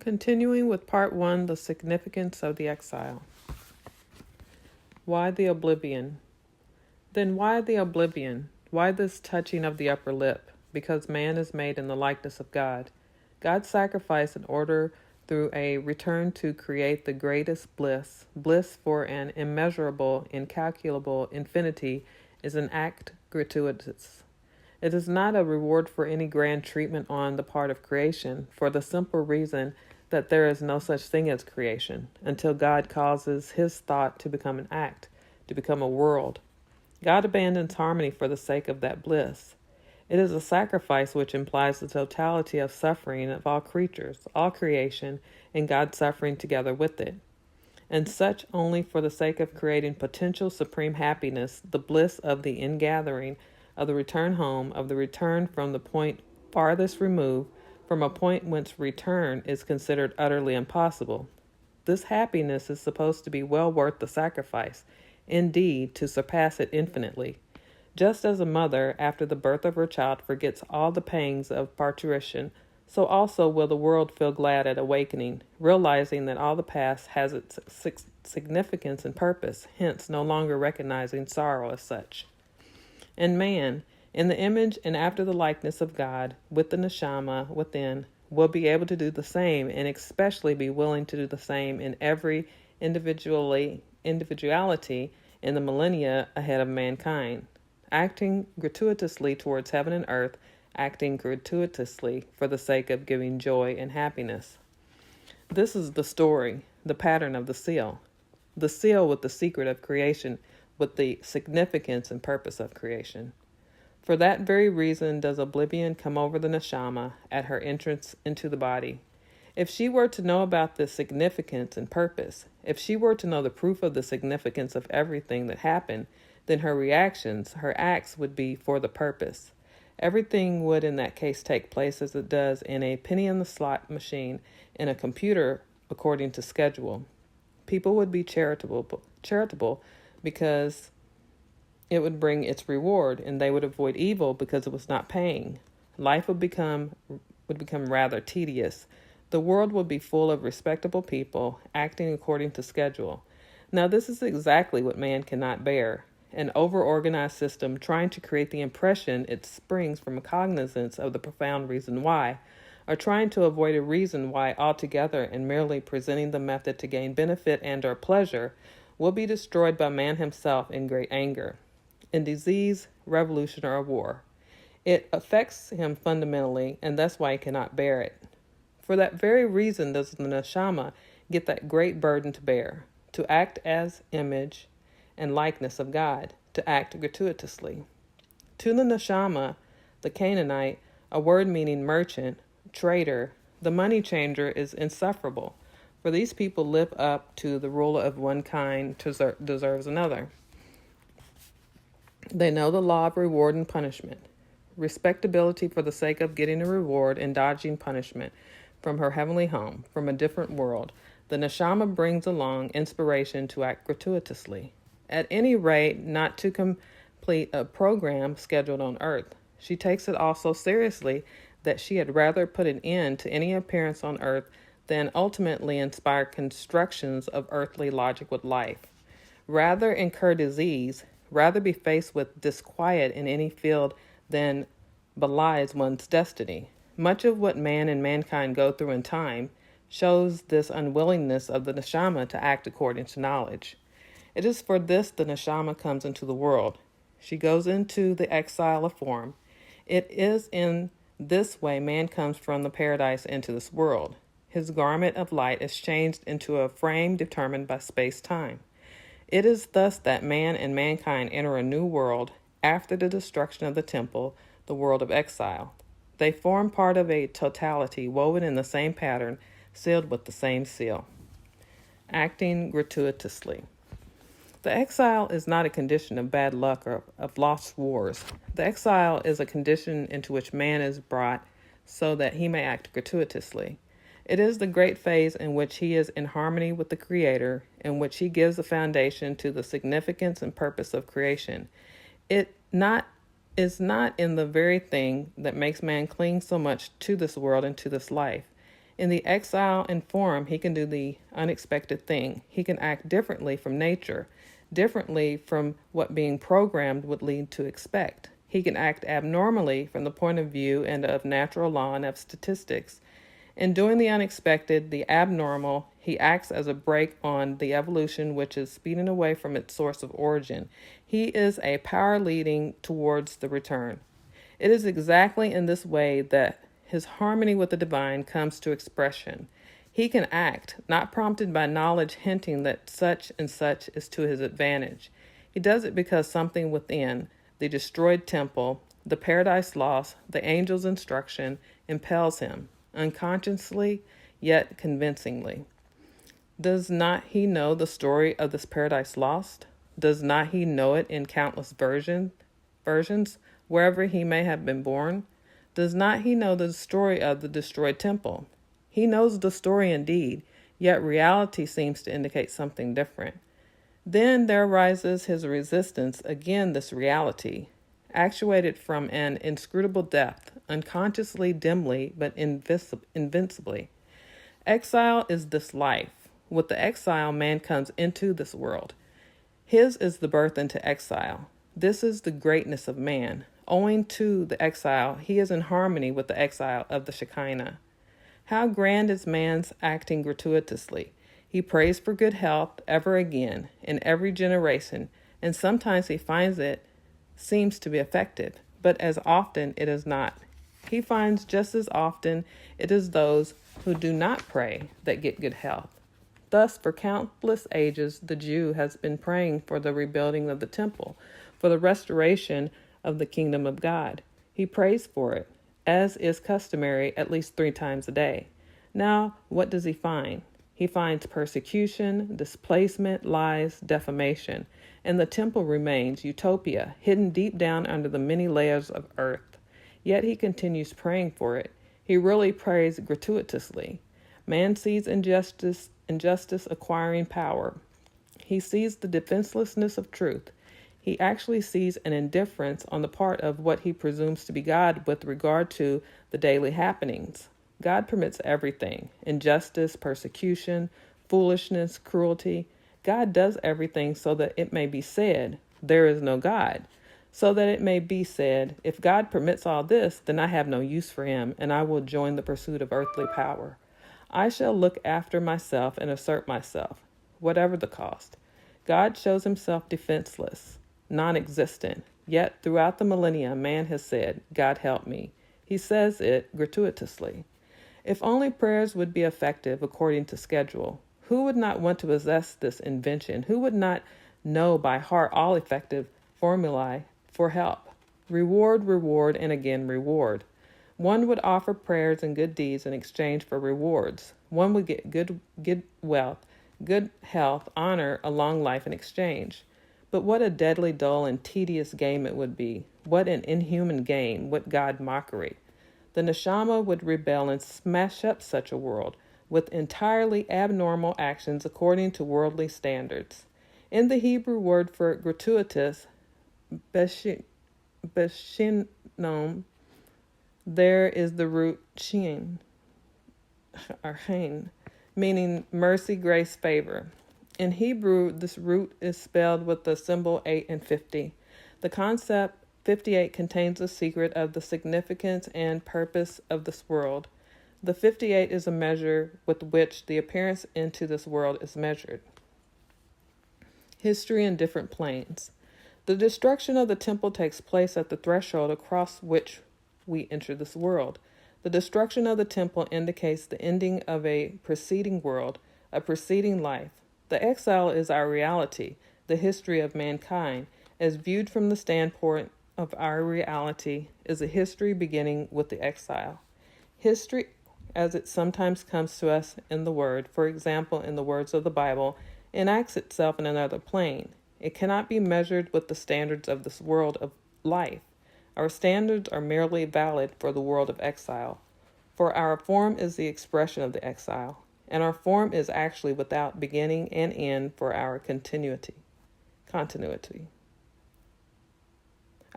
Continuing with part 1, the significance of the exile. Why the oblivion? Then why the oblivion? Why this touching of the upper lip? Because man is made in the likeness of God. God's sacrifice in order through a return to create the greatest bliss for an immeasurable, incalculable infinity, is an act gratuitous. It is not a reward for any grand treatment on the part of creation, for the simple reason that there is no such thing as creation, until God causes his thought to become an act, to become a world. God abandons harmony for the sake of that bliss. It is a sacrifice which implies the totality of suffering of all creatures, all creation, and God suffering together with it. And such only for the sake of creating potential supreme happiness, the bliss of the ingathering, of the return home, of the return from the point farthest removed, from a point whence return is considered utterly impossible. This happiness is supposed to be well worth the sacrifice, indeed, to surpass it infinitely. Just as a mother, after the birth of her child, forgets all the pangs of parturition, so also will the world feel glad at awakening, realizing that all the past has its significance and purpose, hence no longer recognizing sorrow as such. And man, in the image and after the likeness of God, with the neshama within, will be able to do the same, and especially be willing to do the same in every individuality in the millennia ahead of mankind, acting gratuitously towards heaven and earth, acting gratuitously for the sake of giving joy and happiness. This is the story, the pattern of the seal with the secret of creation, with the significance and purpose of creation. For that very reason does oblivion come over the neshama at her entrance into the body. If she were to know about the significance and purpose, if she were to know the proof of the significance of everything that happened, then her reactions, her acts would be for the purpose. Everything would in that case take place as it does in a penny-in-the-slot machine in a computer according to schedule. People would be charitable because it would bring its reward, and they would avoid evil because it was not paying. Life would become rather tedious. The world would be full of respectable people acting according to schedule. Now this is exactly what man cannot bear. An over-organized system trying to create the impression it springs from a cognizance of the profound reason why, or trying to avoid a reason why altogether and merely presenting the method to gain benefit and or pleasure, will be destroyed by man himself in great anger, in disease, revolution, or war. It affects him fundamentally, and that's why he cannot bear it. For that very reason does the neshama get that great burden to bear, to act as image and likeness of God, to act gratuitously. To the neshama, the Canaanite, a word meaning merchant, trader, the money changer is insufferable, for these people live up to the rule of one kind deserves another. They know the law of reward and punishment, respectability for the sake of getting a reward and dodging punishment from her heavenly home, from a different world. The neshama brings along inspiration to act gratuitously, at any rate not to complete a program scheduled on earth. She takes it all so seriously that she had rather put an end to any appearance on earth than ultimately inspire constructions of earthly logic with life. Rather incur disease, rather be faced with disquiet in any field than belies one's destiny. Much of what man and mankind go through in time shows this unwillingness of the neshama to act according to knowledge. It is for this the neshama comes into the world. She goes into the exile of form. It is in this way man comes from the paradise into this world. His garment of light is changed into a frame determined by space-time. It is thus that man and mankind enter a new world after the destruction of the temple, the world of exile. They form part of a totality woven in the same pattern, sealed with the same seal. Acting gratuitously. The exile is not a condition of bad luck or of lost wars. The exile is a condition into which man is brought so that he may act gratuitously. It is the great phase in which he is in harmony with the Creator, in which he gives the foundation to the significance and purpose of creation. It is not in the very thing that makes man cling so much to this world and to this life. In the exile and form, he can do the unexpected thing. He can act differently from nature, differently from what being programmed would lead to expect. He can act abnormally from the point of view and of natural law and of statistics. In doing the unexpected, the abnormal, he acts as a brake on the evolution which is speeding away from its source of origin. He is a power leading towards the return. It is exactly in this way that his harmony with the divine comes to expression. He can act, not prompted by knowledge hinting that such and such is to his advantage. He does it because something within, the destroyed temple, the paradise lost, the angel's instruction, impels him, unconsciously yet convincingly. Does not he know the story of this paradise lost? Does not he know it in countless versions, wherever he may have been born? Does not he know the story of the destroyed temple? He knows the story indeed, yet reality seems to indicate something different. Then there arises his resistance again, this reality, actuated from an inscrutable depth, unconsciously, dimly, but invincibly. Exile is this life. With the exile, man comes into this world. His is the birth into exile. This is the greatness of man. Owing to the exile, he is in harmony with the exile of the Shekinah. How grand is man's acting gratuitously. He prays for good health ever again, in every generation, and sometimes he finds it seems to be effective, but as often it is not. He finds just as often it is those who do not pray that get good health. Thus, for countless ages, the Jew has been praying for the rebuilding of the temple, for the restoration of the kingdom of God. He prays for it, as is customary, at least 3 times a day. Now, what does he find? He finds persecution, displacement, lies, defamation, and the temple remains utopia, hidden deep down under the many layers of earth. Yet he continues praying for it. He really prays gratuitously. Man sees injustice acquiring power. He sees the defenselessness of truth. He actually sees an indifference on the part of what he presumes to be God with regard to the daily happenings. God permits everything: injustice, persecution, foolishness, cruelty. God does everything so that it may be said, there is no God. So that it may be said, if God permits all this, then I have no use for him, and I will join the pursuit of earthly power. I shall look after myself and assert myself, whatever the cost. God shows himself defenseless, non-existent. Yet throughout the millennia, man has said, God help me. He says it gratuitously. If only prayers would be effective according to schedule, who would not want to possess this invention? Who would not know by heart all effective formulae for help? Reward, reward, and again reward. One would offer prayers and good deeds in exchange for rewards. One would get good wealth, good health, honor, a long life in exchange. But what a deadly dull and tedious game it would be. What an inhuman game, what God mockery. The neshama would rebel and smash up such a world with entirely abnormal actions according to worldly standards. In the Hebrew word for gratuitous, beshinom, there is the root shin, meaning mercy, grace, favor. In Hebrew, this root is spelled with the symbol 8 and 50. The concept 58 contains the secret of the significance and purpose of this world. The 58 is a measure with which the appearance into this world is measured. History in different planes. The destruction of the temple takes place at the threshold across which we enter this world. The destruction of the temple indicates the ending of a preceding world, a preceding life. The exile is our reality, the history of mankind, as viewed from the standpoint of our reality, is a history beginning with the exile. History, as it sometimes comes to us in the Word, for example, in the words of the Bible, enacts itself in another plane. It cannot be measured with the standards of this world of life. Our standards are merely valid for the world of exile, for our form is the expression of the exile, and our form is actually without beginning and end for our continuity.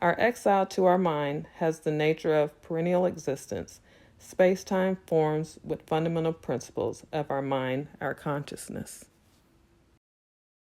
Our exile to our mind has the nature of perennial existence, Space-time forms with fundamental principles of our mind, our consciousness.